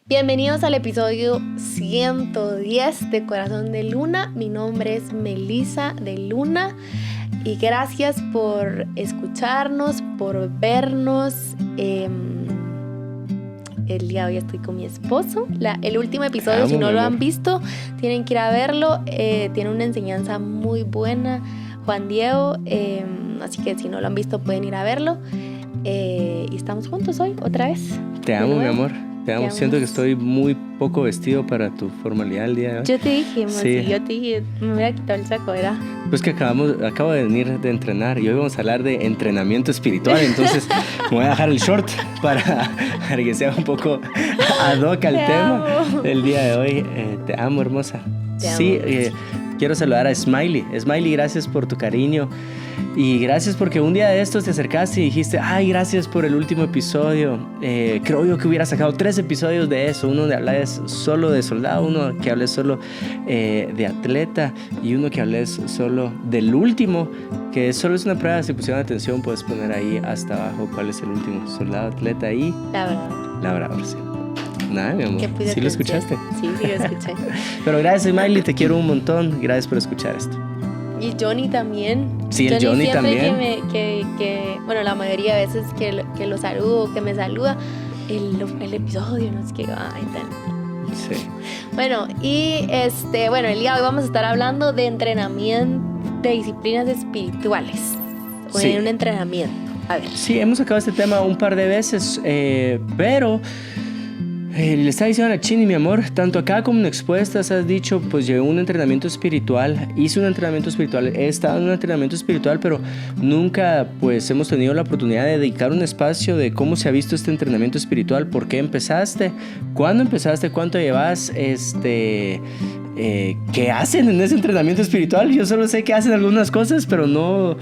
Bienvenidos al episodio 110 de Corazón de Luna. Mi nombre es Melissa de Luna y gracias por escucharnos, por vernos. El día de hoy estoy con mi esposo. El último episodio, si no lo han visto, tienen que ir a verlo. Tiene una enseñanza muy buena, Juan Diego. Así que si no lo han visto, pueden ir a verlo. Y estamos juntos hoy, otra vez. Te amo, mi amor. Te amo. Siento que estoy muy poco vestido para tu formalidad el día de hoy. Yo te dije, sí. Yo te dije, me voy a quitar el saco, ¿verdad? Pues que acabo de venir de entrenar y hoy vamos a hablar de entrenamiento espiritual. Entonces me voy a dejar el short para que sea un poco ad hoc al tema del día de hoy. Te amo, hermosa. Te amo. Sí, quiero saludar a Smiley. Smiley, gracias por tu cariño. Y gracias porque un día de estos te acercaste y dijiste, ay, gracias por el último episodio. Creo yo que hubiera sacado 3 episodios de eso. Uno de hables solo de soldado, uno que hables solo de atleta y uno que hables solo del último, que solo es una prueba. Si pusieron atención, puedes poner ahí hasta abajo cuál es el último: soldado, atleta y labrador. Sí. Nada, mi amor. ¿Sí lo escuchaste? Sí, lo escuché. Pero gracias, Smiley, te quiero un montón. Gracias por escuchar esto. Y Johnny también. Sí, el Johnny también. Bueno, la mayoría de veces que lo saludo, que me saluda, el episodio, no sé qué, ay, tal. Sí. Bueno, y el día de hoy vamos a estar hablando de entrenamiento, de disciplinas espirituales. O sí. en un entrenamiento. A ver. Sí, hemos sacado este tema un par de veces, pero... le estaba diciendo a la Chini, mi amor, tanto acá como en Expuestas has dicho, pues llevé un entrenamiento espiritual, hice un entrenamiento espiritual, he estado en un entrenamiento espiritual, pero nunca pues hemos tenido la oportunidad de dedicar un espacio de cómo se ha visto este entrenamiento espiritual, por qué empezaste, cuándo empezaste, cuánto llevas, ¿qué hacen en ese entrenamiento espiritual? Yo solo sé que hacen algunas cosas, pero no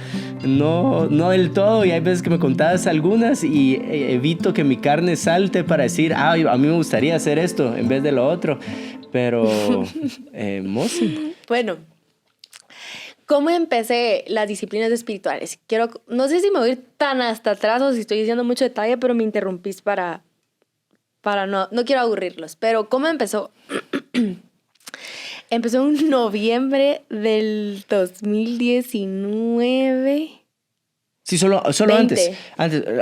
del todo, y hay veces que me contabas algunas y evito que mi carne salte para decir, a mí me gustaría hacer esto en vez de lo otro, pero Mosi. Bueno, ¿cómo empecé las disciplinas espirituales? No sé si me voy a ir tan hasta atrás o si estoy diciendo mucho detalle, pero me interrumpís para no quiero aburrirlos, pero ¿cómo empezó? Empezó en noviembre del 2019. Sí, solo antes.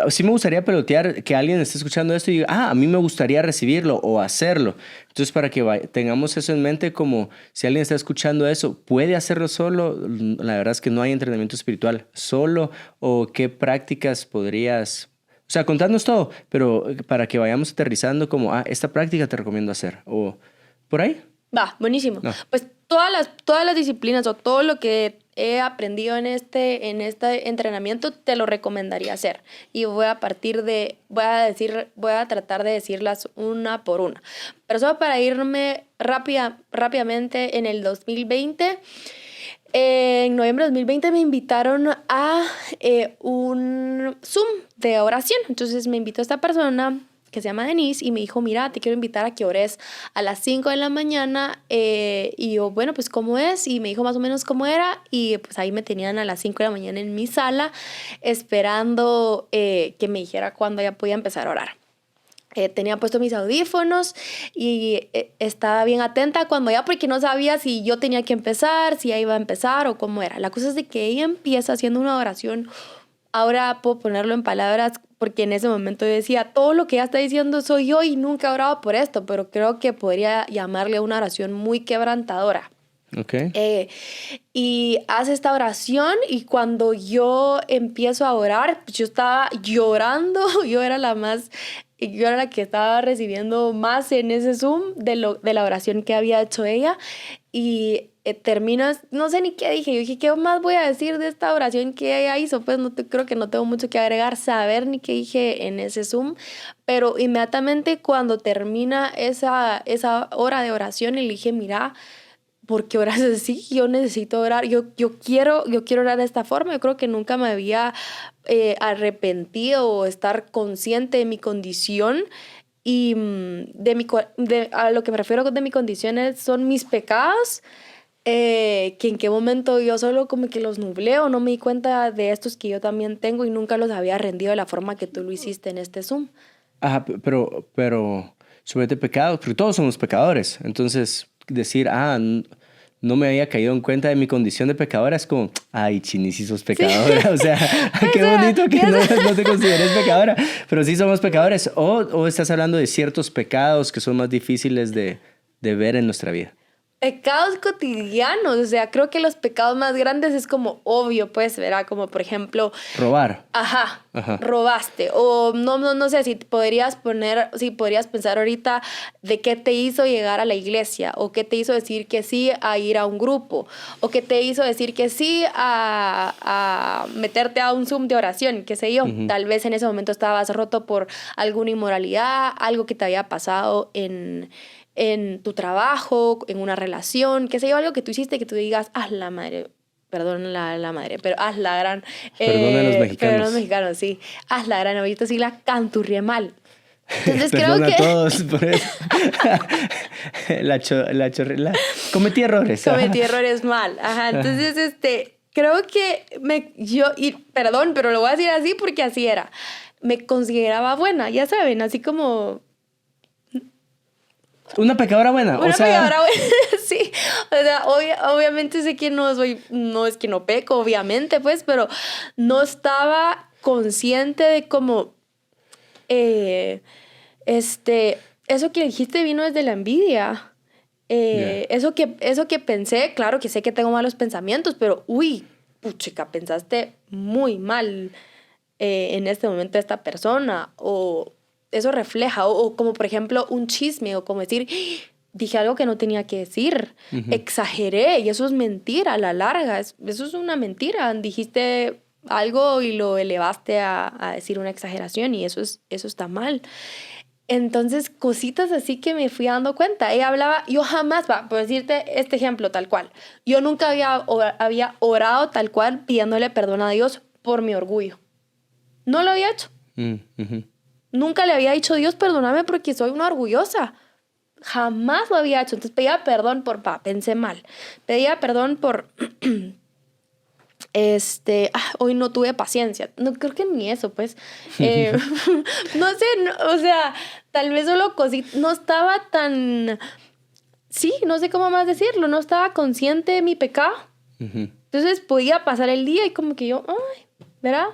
Sí me gustaría pelotear que alguien esté escuchando esto y diga, a mí me gustaría recibirlo o hacerlo. Entonces, para que tengamos eso en mente, como si alguien está escuchando eso, ¿puede hacerlo solo? La verdad es que no hay entrenamiento espiritual solo. ¿O qué prácticas podrías... O sea, contarnos todo, pero para que vayamos aterrizando como, esta práctica te recomiendo hacer. O por ahí. Va, buenísimo. No. Pues todas las disciplinas o todo lo que he aprendido en este entrenamiento te lo recomendaría hacer. Y voy a tratar de decirlas una por una. Pero solo para irme rápidamente en el 2020. En noviembre de 2020 me invitaron a un Zoom de oración. Entonces me invitó esta persona que se llama Denise y me dijo, mira, te quiero invitar a que ores a las 5 de la mañana. Y yo, bueno, pues ¿cómo es? Y me dijo más o menos cómo era. Y pues ahí me tenían a las 5 de la mañana en mi sala esperando que me dijera cuándo ya podía empezar a orar. Tenía puesto mis audífonos y estaba bien atenta cuando ya, porque no sabía si yo tenía que empezar, si ella iba a empezar o cómo era. La cosa es de que ella empieza haciendo una oración. Ahora puedo ponerlo en palabras porque en ese momento yo decía, todo lo que ella está diciendo soy yo y nunca he orado por esto, pero creo que podría llamarle una oración muy quebrantadora. Okay. Y hace esta oración y cuando yo empiezo a orar, yo estaba llorando, yo era la que estaba recibiendo más en ese Zoom de la oración que había hecho ella. Y terminas, no sé ni qué dije. Yo dije, ¿qué más voy a decir de esta oración que ella hizo? Pues creo que no tengo mucho que agregar, saber ni qué dije en ese Zoom. Pero inmediatamente cuando termina esa hora de oración, le dije, mira, ¿por qué oras así? Yo necesito orar. Yo quiero orar de esta forma. Yo creo que nunca me había arrepentido o estar consciente de mi condición. Y a lo que me refiero de mi condición son mis pecados, que en qué momento yo solo como que los nublé o no me di cuenta de estos que yo también tengo y nunca los había rendido de la forma que tú lo hiciste en este Zoom. Pero sobre pecados, porque todos somos pecadores. Entonces, decir, no me había caído en cuenta de mi condición de pecadora, es como, ay, Chini, si sos pecadora. Sí. O sea, qué bonito que no te consideres pecadora, pero sí somos pecadores. O estás hablando de ciertos pecados que son más difíciles de ver en nuestra vida. Pecados cotidianos, o sea, creo que los pecados más grandes es como obvio, pues, ¿verdad? Como, por ejemplo... robar. Ajá. Robaste. O no sé, si podrías pensar ahorita de qué te hizo llegar a la iglesia, o qué te hizo decir que sí a ir a un grupo, o qué te hizo decir que sí a meterte a un Zoom de oración, qué sé yo. Tal vez en ese momento estabas roto por alguna inmoralidad, algo que te había pasado en tu trabajo, en una relación, qué sé yo, algo que tú hiciste que tú digas, la madre, perdón la madre, pero la gran... Perdón a los mexicanos. Perdón a los mexicanos, sí. La gran, ahorita sí la canturrié mal. Entonces Perdón creo que... a todos por eso. Cometí errores. Cometí errores mal. Ajá, entonces, creo que perdón, pero lo voy a decir así porque así era. Me consideraba buena, ya saben, así como... Una pecadora buena. Pecadora buena, sí. O sea, obviamente sé que no es que no peco, obviamente, pues, pero no estaba consciente de cómo, eso que dijiste vino desde la envidia. Eso que pensé, claro que sé que tengo malos pensamientos, pero, puchica, pensaste muy mal en este momento esta persona, o... Eso refleja, o como por ejemplo un chisme, o como decir, dije algo que no tenía que decir, exageré, y eso es mentira a la larga, eso es una mentira, dijiste algo y lo elevaste a decir una exageración, y eso está mal. Entonces, cositas así que me fui dando cuenta. Ella hablaba, yo jamás, por decirte este ejemplo tal cual, yo nunca había orado tal cual pidiéndole perdón a Dios por mi orgullo. No lo había hecho. Nunca le había dicho, Dios, perdóname porque soy una orgullosa. Jamás lo había hecho. Entonces pedía perdón pensé mal. Pedía perdón por, hoy no tuve paciencia. No, creo que ni eso, pues. No sé, o sea, tal vez solo no estaba tan, sí, no sé cómo más decirlo, no estaba consciente de mi pecado. Entonces podía pasar el día y como que yo, ¿verdad?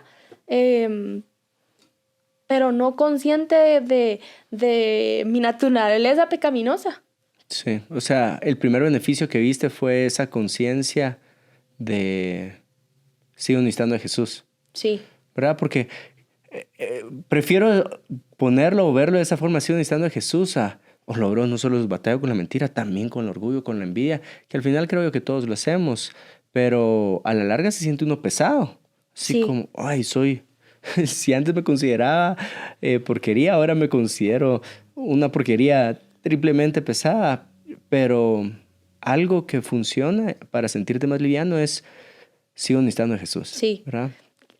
Pero no consciente de mi naturaleza pecaminosa. Sí, o sea, el primer beneficio que viste fue esa conciencia de sigo necesitando a Jesús. Sí. ¿Verdad? Porque prefiero ponerlo o verlo de esa forma, sigo necesitando a Jesús, logró, no solo batalla con la mentira, también con el orgullo, con la envidia, que al final creo yo que todos lo hacemos, pero a la larga se siente uno pesado. Así como, si antes me consideraba porquería, ahora me considero una porquería triplemente pesada. Pero algo que funciona para sentirte más liviano es, sigo necesitando a Jesús. Sí. ¿Verdad?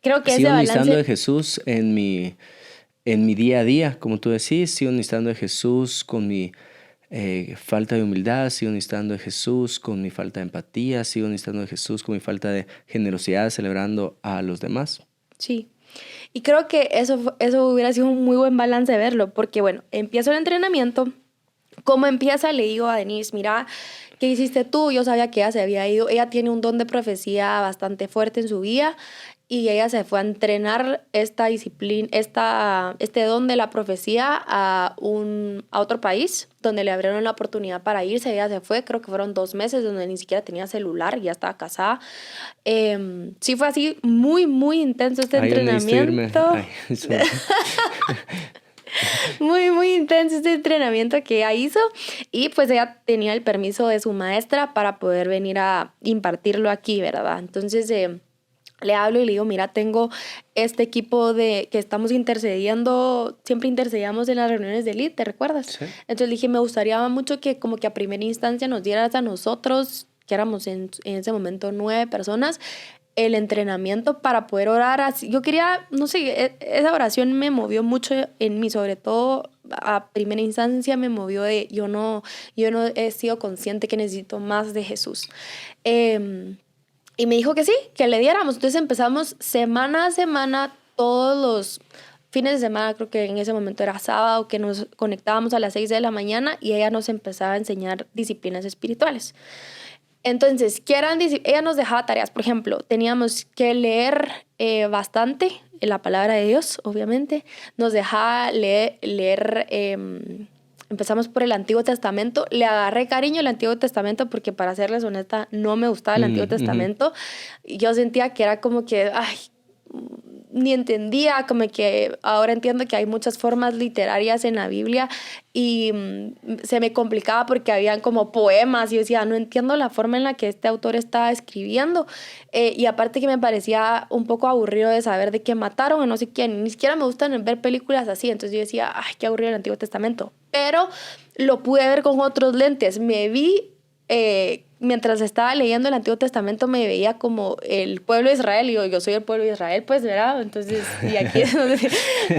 Creo que sigo necesitando de Jesús en mi día a día, como tú decís. Sigo necesitando de Jesús con mi falta de humildad. Sigo necesitando de Jesús con mi falta de empatía. Sigo necesitando de Jesús con mi falta de generosidad, celebrando a los demás. Sí. Y creo que eso hubiera sido un muy buen balance de verlo, porque bueno, empiezo el entrenamiento, como empieza le digo a Denise, mira, ¿qué hiciste tú? Yo sabía que ella se había ido, ella tiene un don de profecía bastante fuerte en su vida, y ella se fue a entrenar esta disciplina, este don de la profecía a otro país, donde le abrieron la oportunidad para irse. Ella se fue, creo que fueron 2 meses, donde ni siquiera tenía celular, ya estaba casada. Sí fue así, muy, muy intenso este entrenamiento. Muy, muy intenso este entrenamiento que ella hizo, y pues ella tenía el permiso de su maestra para poder venir a impartirlo aquí, ¿verdad? Entonces le hablo y le digo, mira, tengo este equipo que estamos intercediendo, siempre intercedíamos en las reuniones de Elite, ¿te recuerdas? Sí. Entonces le dije, me gustaría mucho que como que a primera instancia nos dieras a nosotros, que éramos en ese momento 9 personas, el entrenamiento para poder orar así. Yo quería, no sé, esa oración me movió mucho en mí, sobre todo a primera instancia me movió de, yo no he sido consciente que necesito más de Jesús. Y me dijo que sí, que le diéramos. Entonces empezamos semana a semana, todos fines de semana, creo que en ese momento era sábado, que nos conectábamos a las 6 de la mañana y ella nos empezaba a enseñar disciplinas espirituales. Entonces, ella nos dejaba tareas, por ejemplo, teníamos que leer bastante la palabra de Dios, obviamente. Nos dejaba leer empezamos por el Antiguo Testamento. Le agarré cariño al Antiguo Testamento porque, para serles honesta, no me gustaba el Antiguo Testamento. Yo sentía que era como que, ni entendía, como que ahora entiendo que hay muchas formas literarias en la Biblia y se me complicaba porque habían como poemas y yo decía, no entiendo la forma en la que este autor está escribiendo, y aparte que me parecía un poco aburrido de saber de qué mataron a no sé quién, ni siquiera me gustan ver películas así, entonces yo decía, ay, qué aburrido el Antiguo Testamento, pero lo pude ver con otros lentes, me vi mientras estaba leyendo el Antiguo Testamento me veía como el pueblo de Israel y yo soy el pueblo de Israel, pues, ¿verdad? Entonces, y aquí es donde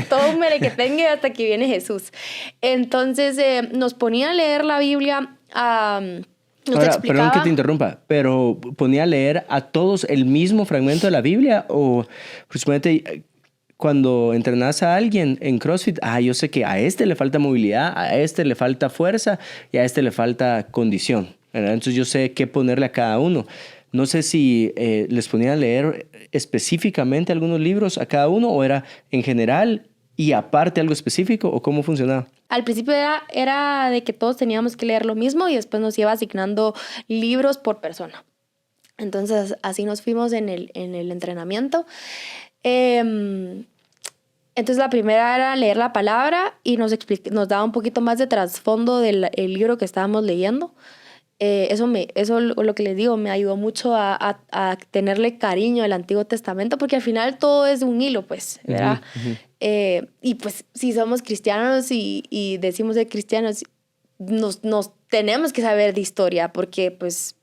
todo un merequetengue hasta que viene Jesús. Entonces, nos ponía a leer la Biblia, nos explicaba... Perdón que te interrumpa, pero ¿ponía a leer a todos el mismo fragmento de la Biblia? O, suponete, cuando entrenas a alguien en CrossFit, yo sé que a este le falta movilidad, a este le falta fuerza y a este le falta condición, ¿verdad? Entonces yo sé qué ponerle a cada uno. No sé si les ponía a leer específicamente algunos libros a cada uno o era en general y aparte algo específico, o cómo funcionaba. Al principio era de que todos teníamos que leer lo mismo y después nos iba asignando libros por persona. Entonces así nos fuimos en el entrenamiento. Entonces la primera era leer la palabra y nos daba un poquito más de trasfondo del libro que estábamos leyendo. Eso lo que les digo, me ayudó mucho a tenerle cariño al Antiguo Testamento, porque al final todo es un hilo, pues, ¿verdad? Y pues si somos cristianos y decimos ser cristianos, nos tenemos que saber de historia, porque pues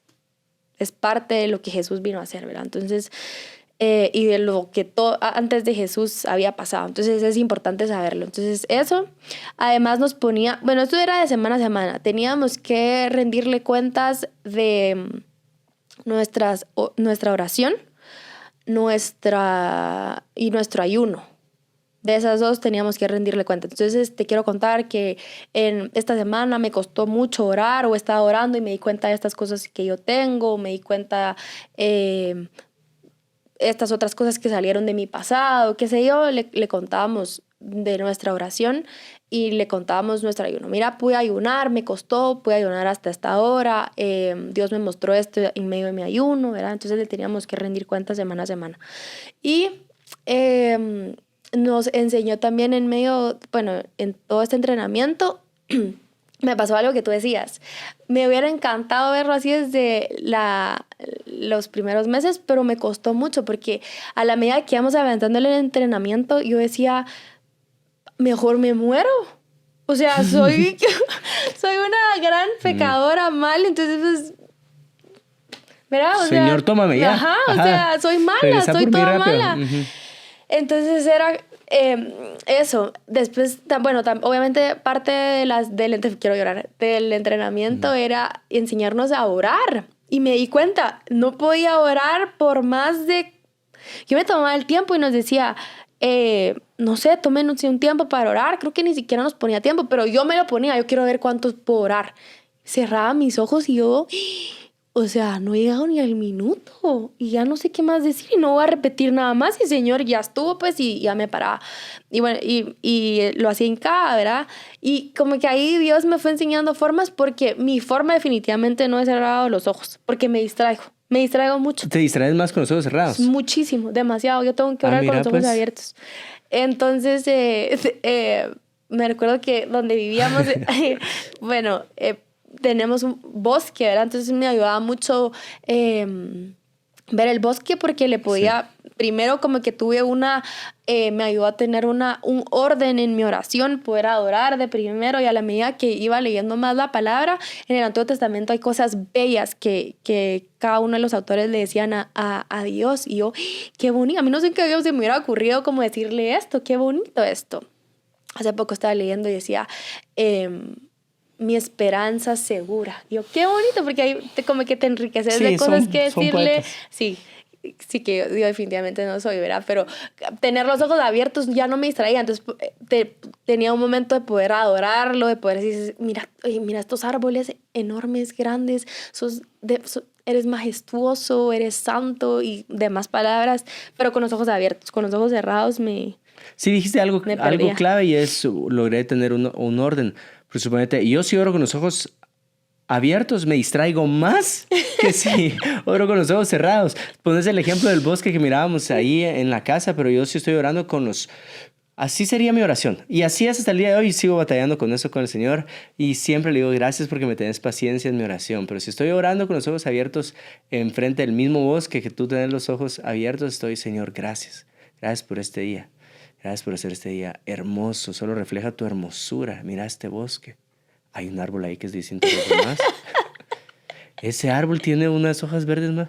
es parte de lo que Jesús vino a hacer, ¿verdad? Entonces, y de lo que antes de Jesús había pasado. Entonces es importante saberlo. Entonces eso, además nos ponía, bueno, esto era de semana a semana, teníamos que rendirle cuentas de nuestra oración, y nuestro ayuno. De esas dos teníamos que rendirle cuenta. Entonces te quiero contar que en esta semana me costó mucho orar, o estaba orando y me di cuenta de estas cosas que yo tengo, me di cuenta estas otras cosas que salieron de mi pasado, qué sé yo. Le contábamos de nuestra oración y le contábamos nuestro ayuno. Mira, pude ayunar, me costó, pude ayunar hasta esta hora, Dios me mostró esto en medio de mi ayuno, ¿verdad? Entonces le teníamos que rendir cuentas semana a semana. Y nos enseñó también en todo este entrenamiento, me pasó algo que tú decías. Me hubiera encantado verlo así desde los primeros meses, pero me costó mucho porque a la medida que íbamos avanzando en el entrenamiento, yo decía, mejor me muero. O sea, soy una gran pecadora mal, entonces pues, ¿verdad? Señor, tómame ya. Ajá, o sea, soy mala, soy toda mala. Entonces era eso. Después, obviamente parte del entrenamiento era enseñarnos a orar. Y me di cuenta, no podía orar por más de... Yo me tomaba el tiempo y nos decía, no sé, tómenos un tiempo para orar. Creo que ni siquiera nos ponía tiempo, pero yo me lo ponía. Yo quiero ver cuántos puedo orar. Cerraba mis ojos y yo... O sea, no he llegado ni al minuto y ya no sé qué más decir y no voy a repetir nada más. Y Señor, ya estuvo, pues, y ya me paraba. Y bueno, y lo hacía en cada, ¿verdad? Y como que ahí Dios me fue enseñando formas, porque mi forma definitivamente no es cerrar los ojos, porque me distraigo mucho. ¿Te distraes más con los ojos cerrados? Muchísimo, demasiado. Yo tengo que orar con los ojos abiertos. Entonces, me recuerdo que donde vivíamos, tenemos un bosque, ¿verdad? Entonces me ayudaba mucho ver el bosque, porque le podía... Sí. Primero, como que tuve me ayudó a tener un orden en mi oración, poder adorar de primero, y a la medida que iba leyendo más la palabra, en el Antiguo Testamento hay cosas bellas que cada uno de los autores le decían a Dios, y yo, qué bonito, a mí no sé qué se me hubiera ocurrido como decirle esto, qué bonito esto. Hace poco estaba leyendo y decía... mi esperanza segura. Y yo, qué bonito, porque ahí como que te enriqueces de cosas que decirle. Sí, sí que yo definitivamente no soy, ¿verdad? Pero tener los ojos abiertos ya no me distraía. Entonces tenía un momento de poder adorarlo, de poder decir, mira, oye, mira estos árboles enormes, grandes, eres majestuoso, eres santo y demás palabras, pero con los ojos abiertos, con los ojos cerrados Sí, dijiste algo me perdía. clave y es, logré tener un orden. Pero suponete, yo si oro con los ojos abiertos me distraigo más que si oro con los ojos cerrados. Pones el ejemplo del bosque que mirábamos ahí en la casa, pero yo sí estoy orando con los... Así sería mi oración. Y así es hasta el día de hoy. Sigo batallando con eso con el Señor. Y siempre le digo gracias porque me tenés paciencia en mi oración. Pero si estoy orando con los ojos abiertos enfrente del mismo bosque que tú tenés los ojos abiertos, estoy, Señor, gracias. Gracias por este día. Gracias por hacer este día hermoso. Solo refleja tu hermosura. Mira este bosque. Hay un árbol ahí que es distinto de los demás. Ese árbol tiene unas hojas verdes más.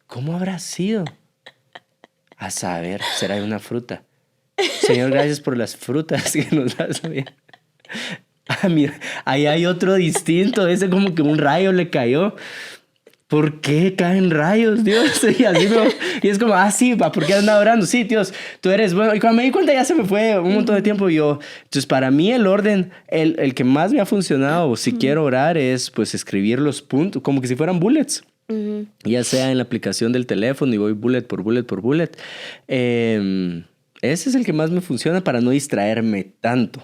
¿Cómo habrá sido? A saber, será una fruta. Señor, gracias por las frutas que nos das. Ah, mira, ahí hay otro distinto. Ese como que un rayo le cayó. ¿Por qué caen rayos, Dios? Y así y es como, sí, ¿por qué andas orando? Sí, Dios, tú eres bueno. Y cuando me di cuenta ya se me fue un montón de tiempo. Entonces, para mí el orden, el que más me ha funcionado, si quiero orar, es pues escribir los puntos, como que si fueran bullets. Ya sea en la aplicación del teléfono y voy bullet por bullet por bullet. Ese es el que más me funciona para no distraerme tanto.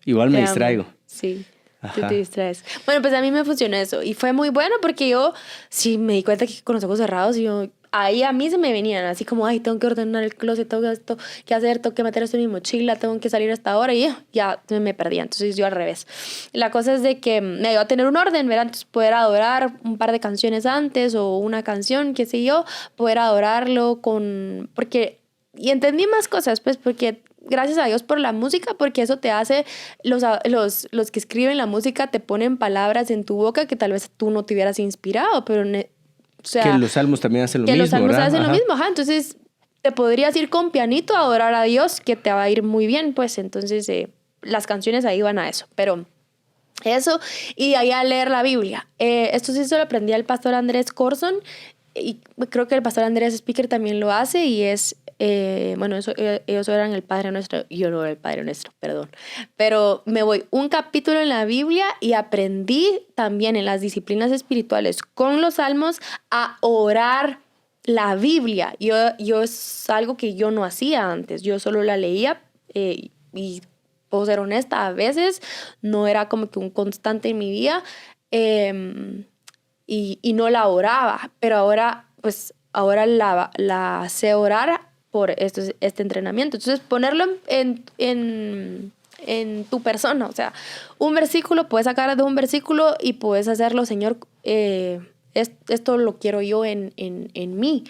Igual me distraigo. Sí. Ajá. Tú te distraes. Bueno, pues a mí me funcionó eso. Y fue muy bueno porque yo sí me di cuenta que con los ojos cerrados, ahí a mí se me venían así como, ay, tengo que ordenar el closet, tengo esto que hacer, tengo que meter esto en mi mochila, tengo que salir hasta ahora y ya me perdía. Entonces yo al revés. La cosa es de que me ayudó a tener un orden, ¿verdad? Entonces poder adorar un par de canciones antes o una canción, qué sé yo, poder adorarlo y entendí más cosas, pues, porque gracias a Dios por la música, porque eso te hace, los que escriben la música te ponen palabras en tu boca que tal vez tú no te hubieras inspirado, pero, o sea... Que los salmos también hacen lo mismo, Que los salmos ¿verdad? hacen Ajá. lo mismo, entonces te podrías ir con pianito a adorar a Dios, que te va a ir muy bien, pues, entonces las canciones ahí van a eso, pero... Eso, y ahí a leer la Biblia. Esto sí se lo aprendí al pastor Andrés Corson, y creo que el pastor Andrés Speaker también lo hace, y es... ellos eran el Padre Nuestro, yo no era el Padre Nuestro, perdón. Pero me voy un capítulo en la Biblia y aprendí también en las disciplinas espirituales con los salmos a orar la Biblia. Yo es algo que yo no hacía antes, yo solo la leía y puedo ser honesta, a veces no era como que un constante en mi vida y no la oraba, pero ahora la sé orar por este entrenamiento. Entonces, ponerlo en tu persona. O sea, un versículo, puedes sacar de un versículo y puedes hacerlo, Señor, esto lo quiero yo en mí.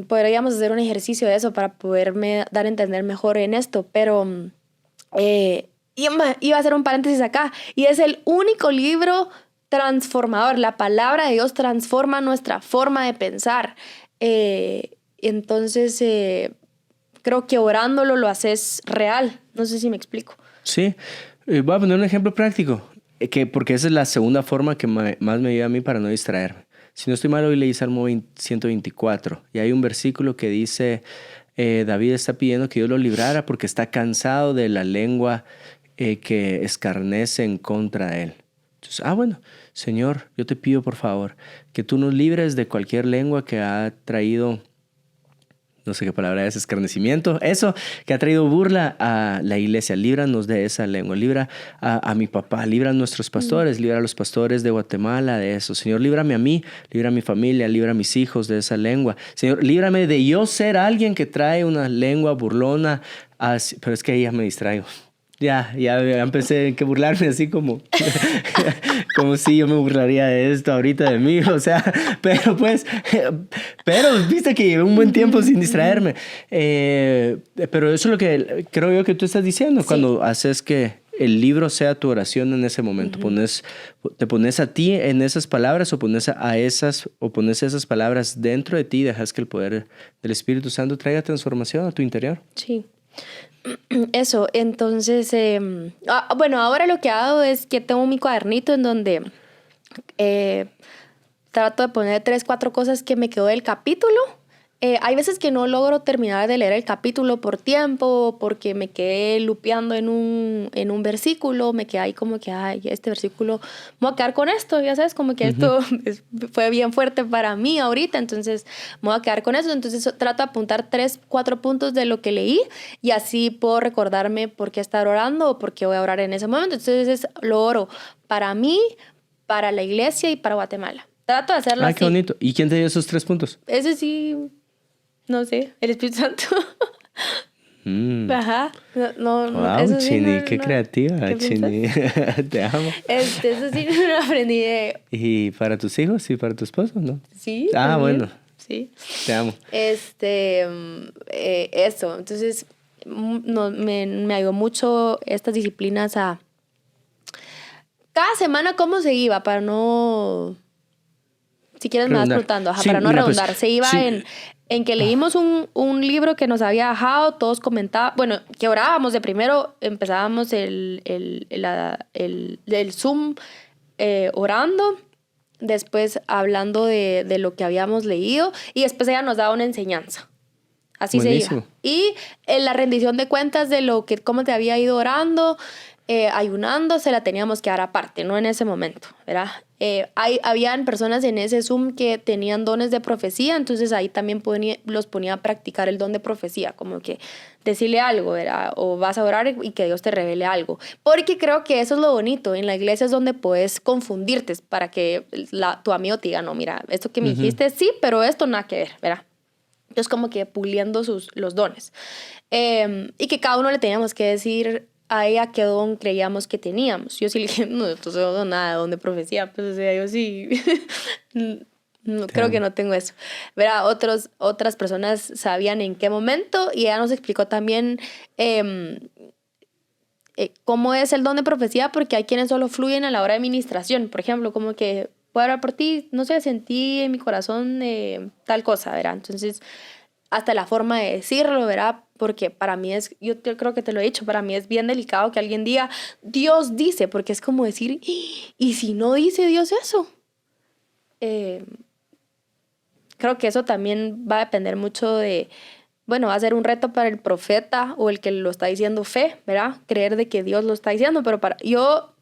Podríamos hacer un ejercicio de eso para poderme dar a entender mejor en esto, pero iba a hacer un paréntesis acá. Y es el único libro transformador. La palabra de Dios transforma nuestra forma de pensar. Entonces, creo que orándolo lo haces real. No sé si me explico. Sí, voy a poner un ejemplo práctico, porque esa es la segunda forma que más me ayuda a mí para no distraerme. Si no estoy mal, hoy leí Salmo 124 y hay un versículo que dice, David está pidiendo que Dios lo librara porque está cansado de la lengua que escarnece en contra de él. Entonces, bueno, Señor, yo te pido por favor que tú nos libres de cualquier lengua que ha traído, no sé qué palabra es, escarnecimiento, eso, que ha traído burla a la iglesia. Líbranos de esa lengua, libra a mi papá, libra a nuestros pastores, libra a los pastores de Guatemala de eso. Señor, líbrame a mí, libra a mi familia, libra a mis hijos de esa lengua. Señor, líbrame de yo ser alguien que trae una lengua burlona, pero es que ahí ya me distraigo. Ya empecé a burlarme así como si yo me burlaría de esto ahorita de mí, o sea, pero viste que llevé un buen tiempo sin distraerme. Pero eso es lo que creo yo que tú estás diciendo, sí. Cuando haces que el libro sea tu oración en ese momento. Te pones a ti en esas palabras o pones esas palabras dentro de ti y dejas que el poder del Espíritu Santo traiga transformación a tu interior. Sí. Eso, entonces, ahora lo que hago es que tengo mi cuadernito en donde trato de poner 3, 4 cosas que me quedó del capítulo. Hay veces que no logro terminar de leer el capítulo por tiempo, porque me quedé lupeando en un versículo, me quedé ahí como que, ay, este versículo, me voy a quedar con esto, ya sabes, como que esto fue bien fuerte para mí ahorita, entonces me voy a quedar con eso. Entonces trato de apuntar 3, 4 puntos de lo que leí y así puedo recordarme por qué estar orando o por qué voy a orar en ese momento. Entonces lo oro para mí, para la iglesia y para Guatemala. Trato de hacerlo así. Qué bonito. ¿Y quién te dio esos 3 puntos? Ese sí... No sé, el Espíritu Santo. Ajá. No, Wow, eso sí, Chini, qué creativa, ¿Qué Chini. Te amo. Eso sí no lo aprendí de... ¿Y para tus hijos y para tu esposo, no? Sí. También. Bueno. Sí. Te amo. Eso. Entonces, me ayudó mucho estas disciplinas a... Cada semana cómo se iba para no... Si quieres me vas preguntando, sí, para no mira, redundar. Pues, se iba sí. en que leímos un libro que nos había dejado, todos comentaban, bueno, que orábamos de primero, empezábamos el Zoom orando, después hablando de lo que habíamos leído y después ella nos daba una enseñanza. Así Buenísimo. se iba. Y en la rendición de cuentas de cómo te había ido orando, ayunando, se la teníamos que dar aparte, no en ese momento, ¿verdad? Habían personas en ese Zoom que tenían dones de profecía, entonces ahí también los ponía a practicar el don de profecía, como que decirle algo, ¿verdad? O vas a orar y que Dios te revele algo. Porque creo que eso es lo bonito, en la iglesia es donde puedes confundirte para que tu amigo te diga, no, mira, esto que me dijiste sí, pero esto nada que ver, ¿verdad? Entonces como que puliendo los dones. Y que cada uno le teníamos que decir a ella qué don creíamos que teníamos. Yo sí le dije, no, entonces no nada de don de profecía. Pues o sea, yo sí, no, creo que no tengo eso. Verá, otras personas sabían en qué momento y ella nos explicó también cómo es el don de profecía, porque hay quienes solo fluyen a la hora de administración. Por ejemplo, como que puedo hablar por ti, no sé, sentí en mi corazón tal cosa, ¿verdad? Entonces, hasta la forma de decirlo, ¿verdad? Porque para mí yo creo que te lo he dicho, para mí es bien delicado que alguien diga, Dios dice, porque es como decir, ¿y si no dice Dios eso? Creo que eso también va a depender mucho bueno, va a ser un reto para el profeta o el que lo está diciendo fe, ¿verdad? Creer de que Dios lo está diciendo, pero yo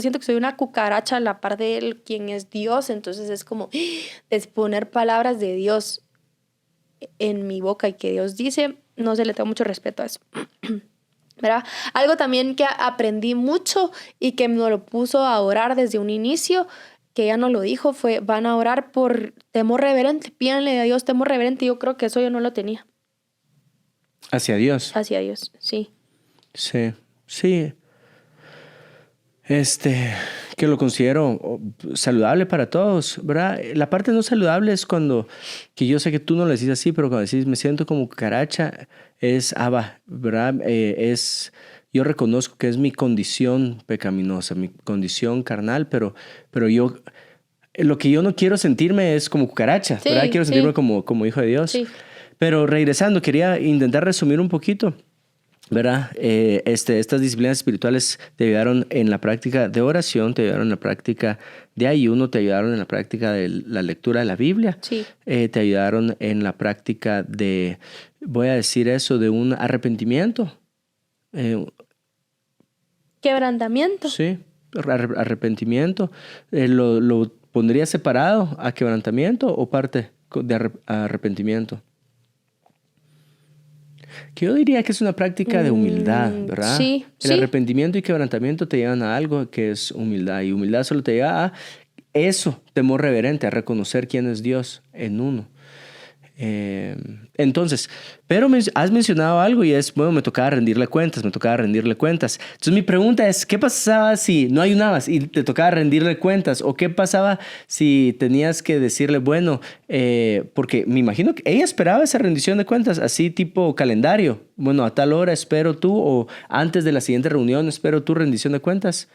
siento que soy una cucaracha a la par de él, quien es Dios, entonces es como exponer palabras de Dios en mi boca y que Dios dice, no se le tengo mucho respeto a eso. ¿Verdad? Algo también que aprendí mucho y que me lo puso a orar desde un inicio, que ella nos lo dijo, fue, van a orar por temor reverente, pídanle a Dios temor reverente. Yo creo que eso yo no lo tenía. ¿Hacia Dios? Hacia Dios, sí. Sí. Que lo considero saludable para todos, ¿verdad? La parte no saludable es cuando, que yo sé que tú no lo decís así, pero cuando decís me siento como cucaracha, es ¿verdad? Yo reconozco que es mi condición pecaminosa, mi condición carnal, pero yo, lo que yo no quiero sentirme es como cucaracha, Sí, ¿verdad? Quiero sentirme como hijo de Dios. Sí. Pero regresando, quería intentar resumir un poquito. ¿Verdad? Estas disciplinas espirituales te ayudaron en la práctica de oración, te ayudaron en la práctica de ayuno, te ayudaron en la práctica de la lectura de la Biblia, Sí. Te ayudaron en la práctica de, voy a decir eso, de un arrepentimiento. Quebrantamiento. Sí, arrepentimiento. ¿Lo pondría separado a quebrantamiento o parte de arrepentimiento? Que yo diría que es una práctica de humildad, ¿verdad? Sí. El arrepentimiento y quebrantamiento te llevan a algo que es humildad. Y humildad solo te lleva a eso, temor reverente, a reconocer quién es Dios en uno. Entonces, pero has mencionado algo y es, bueno, me tocaba rendirle cuentas. Entonces mi pregunta es, ¿qué pasaba si no ayunabas y te tocaba rendirle cuentas? ¿O qué pasaba si tenías que decirle, bueno, porque me imagino que ella esperaba esa rendición de cuentas, así tipo calendario. Bueno, a tal hora espero tú, o antes de la siguiente reunión espero tu rendición de cuentas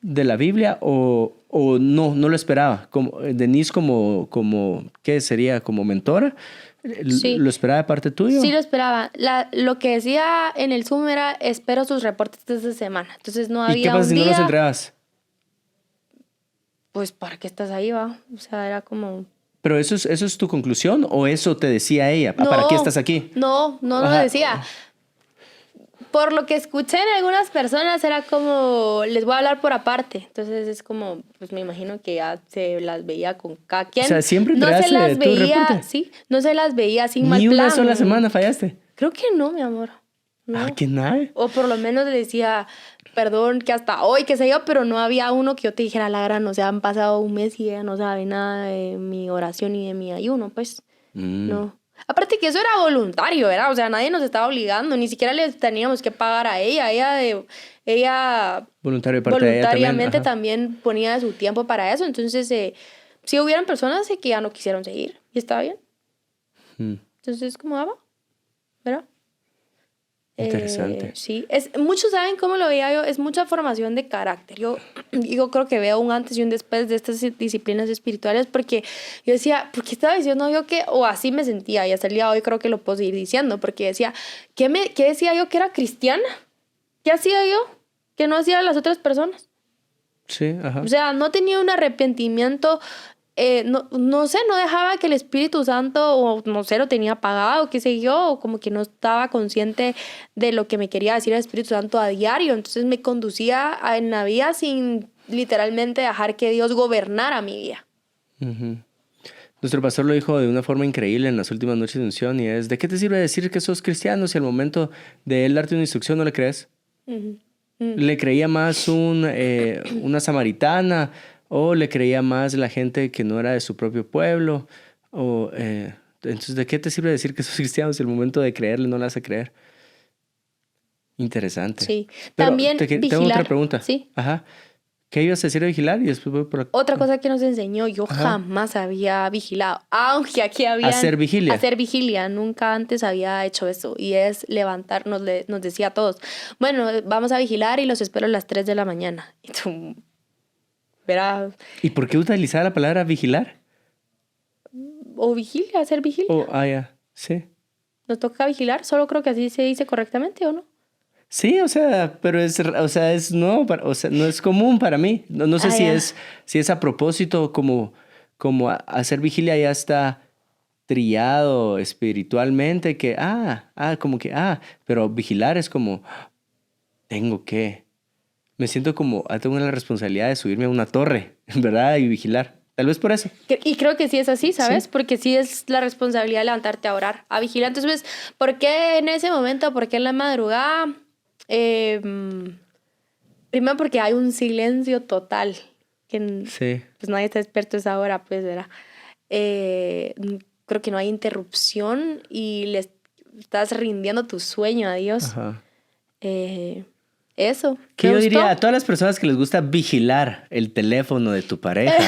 de la Biblia, o no lo esperaba. Denise como ¿qué sería? Como mentora, Sí. ¿lo esperaba de parte tuya? Sí, lo esperaba. Lo que decía en el Zoom era, espero sus reportes de esta semana. Entonces no había un día... ¿Y qué pasa si no los entregabas? pues, ¿para qué estás ahí, va? O sea, era como... ¿Pero eso es tu conclusión o eso te decía ella? No, ¿Para qué estás aquí? no Ajá. decía. Por lo que escuché en algunas personas era como, les voy a hablar por aparte. Entonces es como, pues me imagino que ya se las veía con cada quien. O sea, siempre no se entregaste las tu veía, reporte. sí, no se las veía sin mal Ni plan. una sola semana fallaste. Creo que no, mi amor. No. Ah, qué nada. O por lo menos le decía, perdón, que hasta hoy, qué sé yo, pero no había uno que yo te dijera, la gran, o sea, han pasado un mes y ella no sabe nada de mi oración y de mi ayuno, pues, no. Aparte que eso era voluntario, ¿verdad? O sea, nadie nos estaba obligando, ni siquiera le teníamos que pagar a ella. Ella Voluntario de parte de ella voluntariamente también. también ponía de su tiempo para eso. Entonces, sí hubieran personas que ya no quisieron seguir y estaba bien. Entonces, como va, ¿verdad? Interesante. Sí, muchos saben cómo lo veía yo, es mucha formación de carácter. Yo creo que veo un antes y un después de estas disciplinas espirituales porque yo decía, ¿por qué estaba diciendo yo que? O así me sentía y hasta el día de hoy creo que lo puedo seguir diciendo porque decía, ¿qué decía yo que era cristiana? ¿Qué hacía yo que no hacía las otras personas? Sí, ajá. O sea, no tenía un arrepentimiento, no sé, no dejaba que el Espíritu Santo, o no sé, lo tenía apagado, qué sé yo, o como que no estaba consciente de lo que me quería decir el Espíritu Santo a diario. Entonces me conducía en la vida sin literalmente dejar que Dios gobernara mi vida. Nuestro pastor lo dijo de una forma increíble en las últimas noches de unción y es, ¿de qué te sirve decir que sos cristiano si al momento de él darte una instrucción no le crees? ¿Le creía más una samaritana o le creía más la gente que no era de su propio pueblo? Entonces, ¿de qué te sirve decir que sos cristiano si al momento de creerle no le hace creer? Interesante. Sí. Pero También tengo vigilar. otra pregunta. Sí. Ajá. ¿Qué ibas a decir de vigilar? Y después voy por la... Otra cosa que nos enseñó, yo Ajá. jamás había vigilado, aunque aquí había... Hacer vigilia. Hacer vigilia, nunca antes había hecho eso. Y es levantar, nos decía a todos, bueno, vamos a vigilar y los espero a las 3 de la mañana. Y tú, verás... ¿Y por qué utilizar la palabra vigilar? O vigilia, hacer vigilia. Ya, sí. Nos toca vigilar, solo creo que así se dice correctamente, ¿o no? Sí, o sea, pero es nuevo, no es común para mí. No sé si es a propósito, como hacer vigilia ya está trillado espiritualmente, pero vigilar es como, me siento como, tengo la responsabilidad de subirme a una torre, ¿verdad? Y vigilar. Tal vez por eso. Y creo que sí es así, ¿sabes? Sí. Porque sí es la responsabilidad de levantarte a orar, a vigilar. Entonces, ¿por qué en ese momento? ¿Por qué en la madrugada? Primero porque hay un silencio total. Sí. Pues nadie está experto a esa hora, pues, ¿verdad? Creo que no hay interrupción y le estás rindiendo tu sueño a Dios. Ajá. Eso. Que yo diría a todas las personas que les gusta vigilar el teléfono de tu pareja,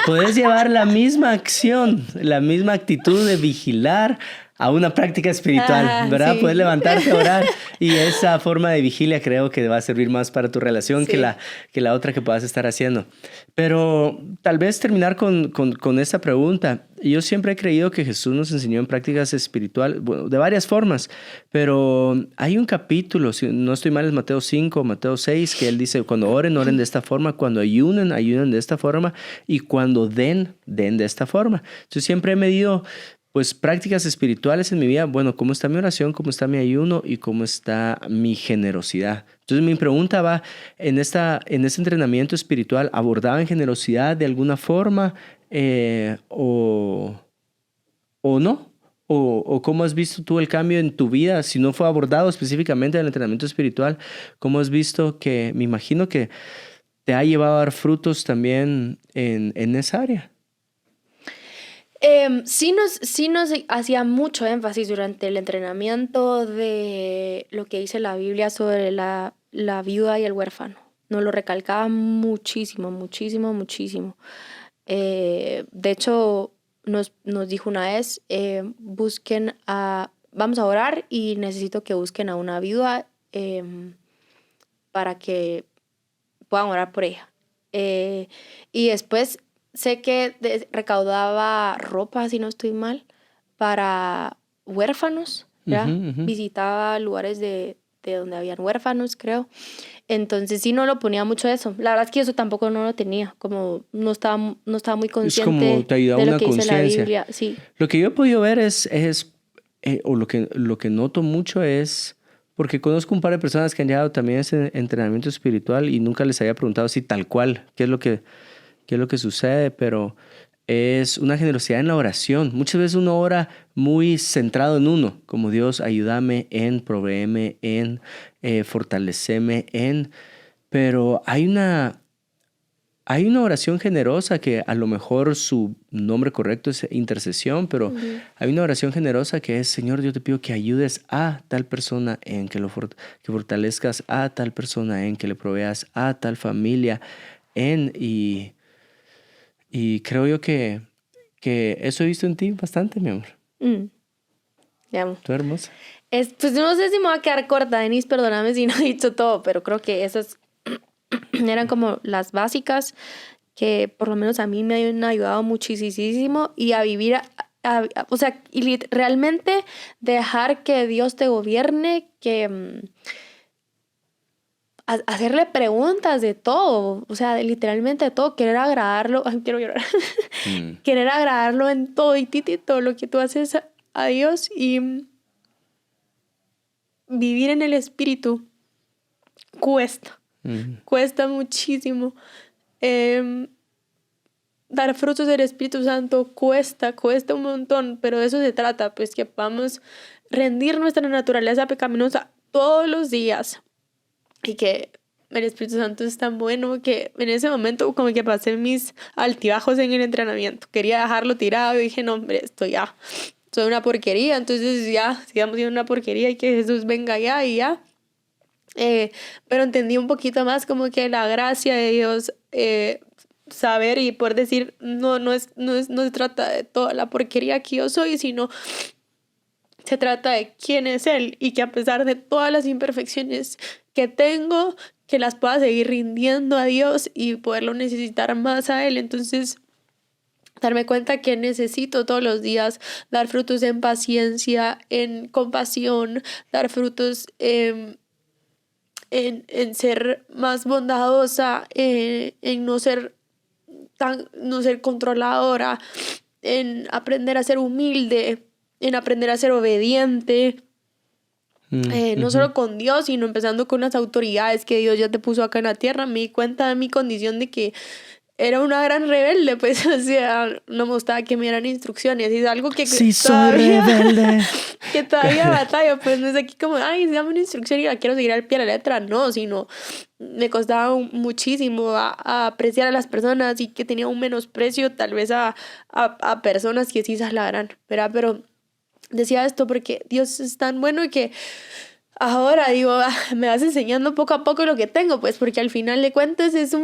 puedes llevar la misma acción, la misma actitud de vigilar a una práctica espiritual, ¿verdad? Sí. Puedes levantarte a orar y esa forma de vigilia creo que va a servir más para tu relación sí. que la otra que puedas estar haciendo. Pero tal vez terminar con esta pregunta. Yo siempre he creído que Jesús nos enseñó en prácticas espirituales, bueno, de varias formas, pero hay un capítulo, si no estoy mal, es Mateo 5, Mateo 6, que él dice, cuando oren de esta forma, cuando ayunen de esta forma y cuando den de esta forma. Yo siempre he medido pues prácticas espirituales en mi vida, bueno, ¿cómo está mi oración? ¿Cómo está mi ayuno? ¿Y cómo está mi generosidad? Entonces mi pregunta va, en este entrenamiento espiritual, ¿abordaban generosidad de alguna forma o no? ¿O cómo has visto tú el cambio en tu vida? Si no fue abordado específicamente en el entrenamiento espiritual, ¿cómo has visto que, me imagino que te ha llevado a dar frutos también en esa área? Sí nos hacía mucho énfasis durante el entrenamiento de lo que dice la Biblia sobre la viuda y el huérfano. Nos lo recalcaba muchísimo, muchísimo, muchísimo. De hecho, nos dijo una vez, vamos a orar y necesito que busquen a una viuda para que puedan orar por ella. Y después sé que recaudaba ropa, si no estoy mal, para huérfanos, ¿ya? Uh-huh. Visitaba lugares de de donde habían huérfanos, creo. Entonces sí no lo ponía mucho eso. La verdad es que eso tampoco no lo tenía, como no estaba muy consciente es como te ayuda de lo una que dice la conciencia. Biblia. Sí. Lo que yo he podido ver o lo que noto mucho es, porque conozco un par de personas que han llegado también a ese entrenamiento espiritual y nunca les había preguntado si tal cual, qué es lo que sucede, pero es una generosidad en la oración. Muchas veces uno ora muy centrado en uno, como Dios, ayúdame en, provéeme en, fortaleceme en, pero hay una oración generosa que a lo mejor su nombre correcto es intercesión, pero hay una oración generosa que es, Señor, yo te pido que ayudes a tal persona en, que fortalezcas a tal persona en, que le proveas a tal familia en, y creo yo que eso he visto en ti bastante, mi amor. Te amo. Tú hermosa. Pues no sé si me va a quedar corta, Denise, perdóname si no he dicho todo, pero creo que esas eran como las básicas que por lo menos a mí me han ayudado muchísimo y a vivir, o sea, y realmente dejar que Dios te gobierne, que hacerle preguntas de todo, o sea, literalmente de todo, querer agradarlo, ay, quiero llorar, querer agradarlo en todo y todo lo que tú haces a Dios y vivir en el Espíritu cuesta. Cuesta muchísimo. Dar frutos del Espíritu Santo cuesta un montón, pero de eso se trata, pues que podamos rendir nuestra naturaleza pecaminosa todos los días y que el Espíritu Santo es tan bueno que en ese momento como que pasé mis altibajos en el entrenamiento. Quería dejarlo tirado y dije, no, hombre, esto ya, soy una porquería, entonces ya, sigamos siendo una porquería y que Jesús venga ya y ya. Pero entendí un poquito más como que la gracia de Dios, saber y poder decir no se trata de toda la porquería que yo soy, sino se trata de quién es Él y que a pesar de todas las imperfecciones que tengo, que las pueda seguir rindiendo a Dios y poderlo necesitar más a Él. Entonces darme cuenta que necesito todos los días dar frutos en paciencia, en compasión, dar frutos en ser más bondadosa, en no ser controladora, en aprender a ser humilde, en aprender a ser obediente, no solo con Dios, sino empezando con las autoridades que Dios ya te puso acá en la tierra. Me di cuenta de mi condición de que era una gran rebelde, pues, o sea, no me gustaba que me dieran instrucciones, y es algo que sí, todavía, soy rebelde. Que todavía batalla, pues no es aquí como, ay, dame una instrucción y la quiero seguir al pie de la letra, no, sino me costaba muchísimo a apreciar a las personas y que tenía un menosprecio tal vez a personas que sí se la ¿verdad? Pero decía esto porque Dios es tan bueno y que ahora digo, me vas enseñando poco a poco lo que tengo, pues porque al final de cuentas es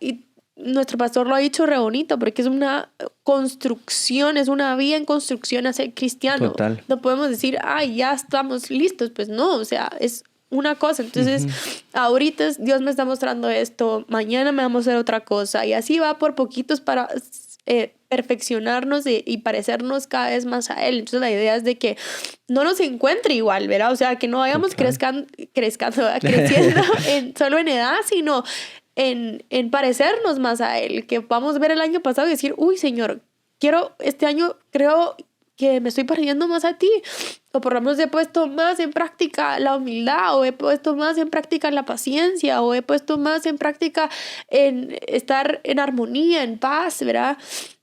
y nuestro pastor lo ha dicho re bonito, porque es una construcción, es una vía en construcción a ser cristiano. Total. No podemos decir, ay, ya estamos listos, pues no, o sea, es una cosa. Entonces, ahorita Dios me está mostrando esto, mañana me va a mostrar otra cosa, y así va por poquitos para perfeccionarnos y parecernos cada vez más a Él. Entonces la idea es de que no nos encuentre igual, ¿verdad? O sea, que no vayamos creciendo solo en edad, sino en parecernos más a Él, que podamos ver el año pasado y decir, uy, Señor, este año creo que me estoy pareciendo más a ti, o por lo menos he puesto más en práctica la humildad, o he puesto más en práctica la paciencia, o he puesto más en práctica en estar en armonía, en paz, ¿verdad?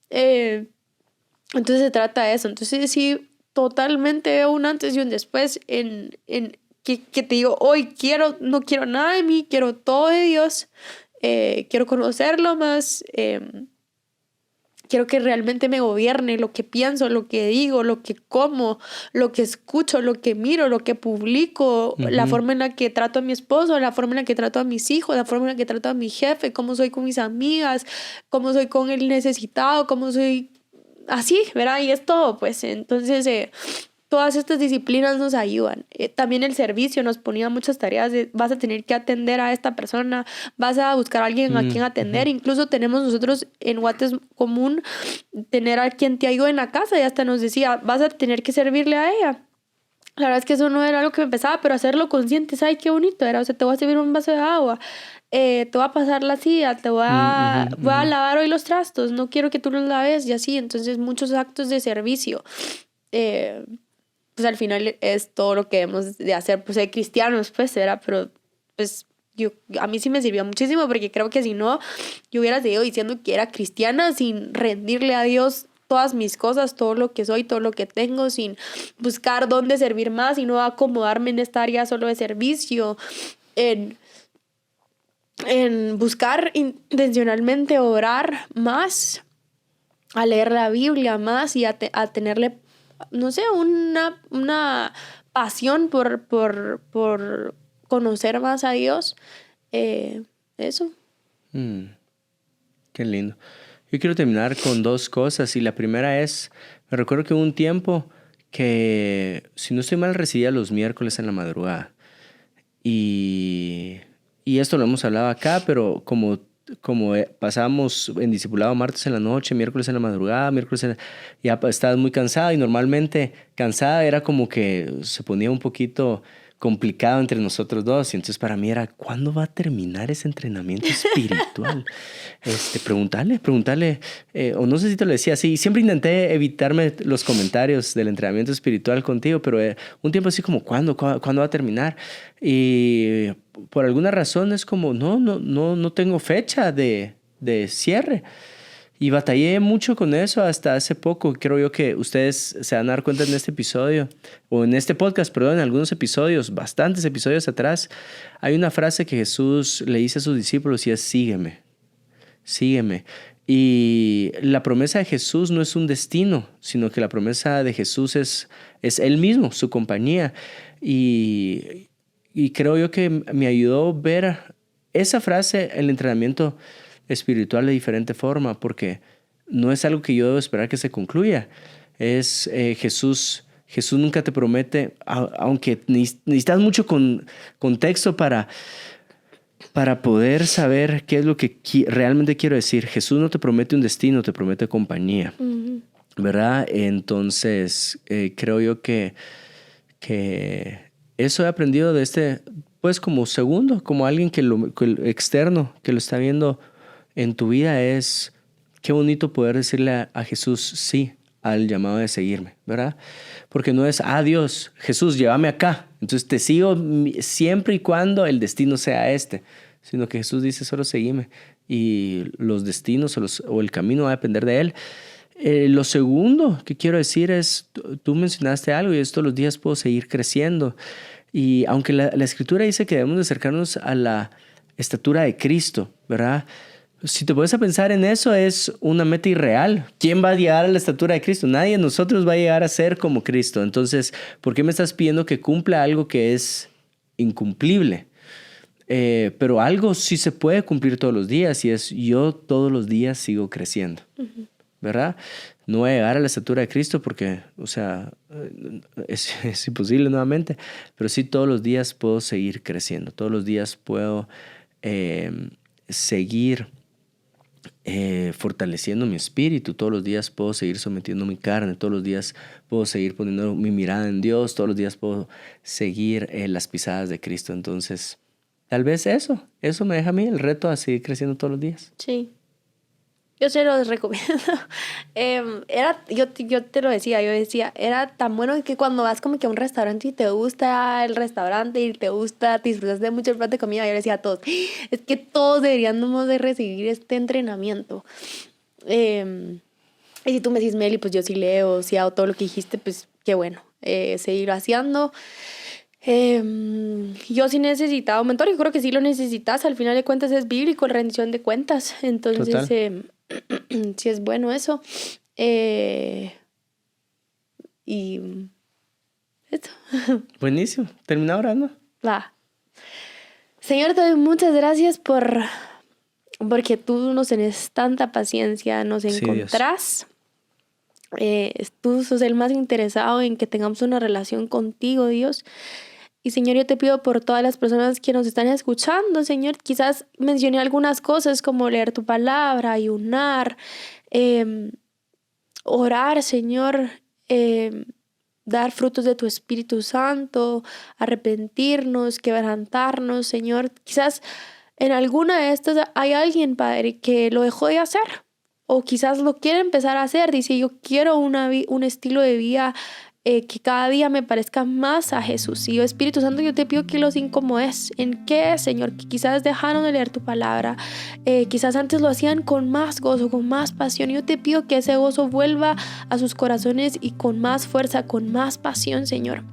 Entonces se trata de eso. Entonces sí, totalmente veo un antes y un después en que te digo, hoy no quiero nada de mí, quiero todo de Dios. Quiero conocerlo más, quiero que realmente me gobierne lo que pienso, lo que digo, lo que como, lo que escucho, lo que miro, lo que publico, la forma en la que trato a mi esposo, la forma en la que trato a mis hijos, la forma en la que trato a mi jefe, cómo soy con mis amigas, cómo soy con el necesitado, cómo soy así, ¿verdad? Y es todo, pues. Entonces, todas estas disciplinas nos ayudan. También el servicio nos ponía muchas tareas vas a tener que atender a esta persona, vas a buscar a alguien a quien atender. Incluso tenemos nosotros en Guates común tener a quien te ayude en la casa, y hasta nos decía, vas a tener que servirle a ella. La verdad es que eso no era algo que me pesaba, pero hacerlo consciente, ¿sabes qué bonito era? O sea, te voy a servir un vaso de agua, te voy a pasar la silla, voy a lavar hoy los trastos, no quiero que tú los laves y así. Entonces, muchos actos de servicio. Eh, pues al final es todo lo que debemos de hacer, pues ser cristianos, pues era, pero pues a mí sí me sirvió muchísimo, porque creo que si no, yo hubiera seguido diciendo que era cristiana sin rendirle a Dios todas mis cosas, todo lo que soy, todo lo que tengo, sin buscar dónde servir más y no acomodarme en esta área solo de servicio, en, en buscar intencionalmente orar más, a leer la Biblia más y a tenerle, no sé, una pasión por conocer más a Dios. Eso. Qué lindo. Yo quiero terminar con dos cosas, y la primera es, me recuerdo que hubo un tiempo que, si no estoy mal, recibía los miércoles en la madrugada. Y esto lo hemos hablado acá, pero como pasábamos en discipulado martes en la noche, miércoles en la madrugada, ya estabas muy cansada, y normalmente cansada era como que se ponía un poquito complicado entre nosotros dos, y entonces para mí era, ¿cuándo va a terminar ese entrenamiento espiritual? Preguntarle, o no sé si te lo decía así, siempre intenté evitarme los comentarios del entrenamiento espiritual contigo, pero un tiempo así como, ¿cuándo va a terminar? Y por alguna razón es como, no tengo fecha de cierre. Y batallé mucho con eso hasta hace poco. Creo yo que ustedes se van a dar cuenta en este episodio, o en este podcast, perdón, en algunos episodios, bastantes episodios atrás, hay una frase que Jesús le dice a sus discípulos, y es: sígueme, sígueme. Y la promesa de Jesús no es un destino, sino que la promesa de Jesús es Él mismo, su compañía. Y creo yo que me ayudó ver esa frase, el entrenamiento espiritual, de diferente forma, porque no es algo que yo debo esperar que se concluya. Es Jesús nunca te promete, aunque necesitas mucho contexto para poder saber qué es lo que realmente quiero decir. Jesús no te promete un destino, te promete compañía. Uh-huh. ¿Verdad? Entonces, creo yo que eso he aprendido de pues como segundo, como alguien que el externo, que lo está viendo en tu vida, es qué bonito poder decirle a Jesús sí al llamado de seguirme, ¿verdad? Porque no es, Dios, Jesús, llévame acá, entonces te sigo siempre y cuando el destino sea sino que Jesús dice, solo seguime, y los destinos o el camino va a depender de Él. Lo segundo que quiero decir es, tú mencionaste algo, y es: todos los días puedo seguir creciendo. Y aunque la Escritura dice que debemos de acercarnos a la estatura de Cristo, ¿verdad? Si te pones a pensar en eso, es una meta irreal. ¿Quién va a llegar a la estatura de Cristo? Nadie de nosotros va a llegar a ser como Cristo. Entonces, ¿por qué me estás pidiendo que cumpla algo que es incumplible? Pero algo sí se puede cumplir todos los días, y es: yo todos los días sigo creciendo. Uh-huh. ¿Verdad? No voy a llegar a la estatura de Cristo porque, o sea, es imposible nuevamente, pero sí todos los días puedo seguir creciendo, todos los días puedo seguir fortaleciendo mi espíritu, todos los días puedo seguir sometiendo mi carne, todos los días puedo seguir poniendo mi mirada en Dios, todos los días puedo seguir las pisadas de Cristo. Entonces, tal vez eso me deja a mí el reto a seguir creciendo todos los días. Sí. Yo se los recomiendo. Yo te lo decía, era tan bueno que cuando vas como que a un restaurante y te gusta el restaurante y te disfrutas de mucho el plato de comida, yo le decía a todos, es que todos deberíamos de recibir este entrenamiento. Y si tú me dices, Meli, pues yo sí leo, sí hago todo lo que dijiste, pues qué bueno, seguir haciendo. Yo sí necesitaba un mentor, yo creo que sí lo necesitas, al final de cuentas es bíblico, rendición de cuentas, entonces sí es bueno eso. Y esto. Buenísimo, termina orando. Señor, te doy muchas gracias porque tú nos tenés tanta paciencia, nos encontrás. Tú sos el más interesado en que tengamos una relación contigo, Dios. Y Señor, yo te pido por todas las personas que nos están escuchando, Señor. Quizás mencioné algunas cosas como leer tu palabra, ayunar, orar, Señor. dar frutos de tu Espíritu Santo, arrepentirnos, quebrantarnos, Señor. Quizás en alguna de estas hay alguien, Padre, que lo dejó de hacer o quizás lo quiere empezar a hacer. Dice, yo quiero un estilo de vida que cada día me parezca más a Jesús. Y yo, Espíritu Santo, yo te pido que los incomodes. ¿En qué, Señor? Que quizás dejaron de leer tu palabra. Quizás antes lo hacían con más gozo, con más pasión. Yo te pido que ese gozo vuelva a sus corazones y con más fuerza, con más pasión, Señor.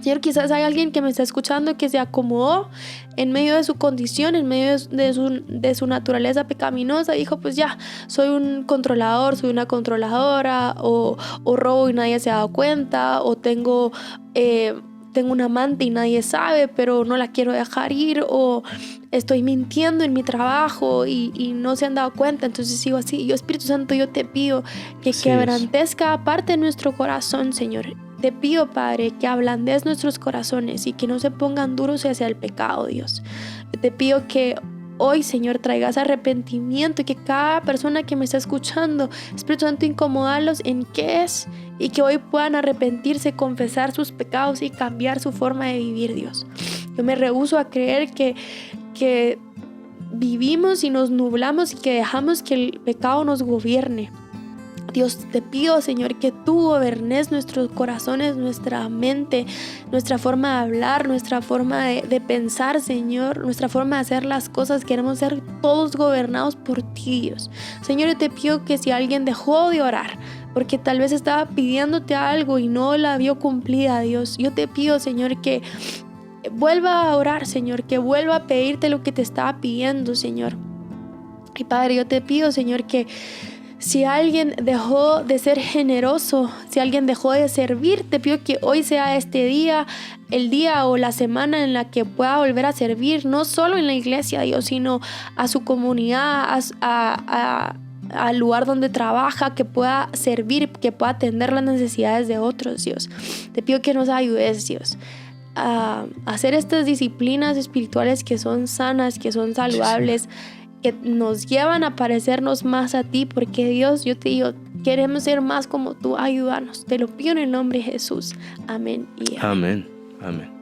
Señor, quizás hay alguien que me está escuchando que se acomodó en medio de su condición, en medio de su naturaleza pecaminosa. Dijo, pues ya, soy un controlador, soy una controladora, o robo y nadie se ha dado cuenta, o tengo un amante y nadie sabe, pero no la quiero dejar ir, o estoy mintiendo en mi trabajo y no se han dado cuenta, entonces sigo así. Yo, Espíritu Santo, yo te pido que quebrantes cada parte de nuestro corazón, Señor. Te pido, Padre, que ablandes nuestros corazones y que no se pongan duros hacia el pecado, Dios. Te pido que hoy, Señor, traigas arrepentimiento y que cada persona que me está escuchando, Espíritu Santo, incomodarlos en qué es y que hoy puedan arrepentirse, confesar sus pecados y cambiar su forma de vivir, Dios. Yo me rehúso a creer que vivimos y nos nublamos y que dejamos que el pecado nos gobierne. Dios, te pido, Señor, que tú gobernes nuestros corazones, nuestra mente, nuestra forma de hablar, nuestra forma de pensar, Señor, nuestra forma de hacer las cosas. Queremos ser todos gobernados por ti, Dios. Señor, yo te pido que si alguien dejó de orar, porque tal vez estaba pidiéndote algo y no la vio cumplida, Dios, yo te pido, Señor, que vuelva a orar, Señor, que vuelva a pedirte lo que te estaba pidiendo, Señor. Y Padre, yo te pido, Señor, que si alguien dejó de ser generoso, si alguien dejó de servir, te pido que hoy sea este día, el día o la semana en la que pueda volver a servir, no solo en la iglesia, Dios, sino a su comunidad, al lugar donde trabaja, que pueda servir, que pueda atender las necesidades de otros, Dios. Te pido que nos ayudes, Dios, a hacer estas disciplinas espirituales que son sanas, que son saludables, que nos llevan a parecernos más a ti, porque Dios, yo te digo, queremos ser más como tú. Ayúdanos, te lo pido en el nombre de Jesús. Amén y amén. Amén. Amén.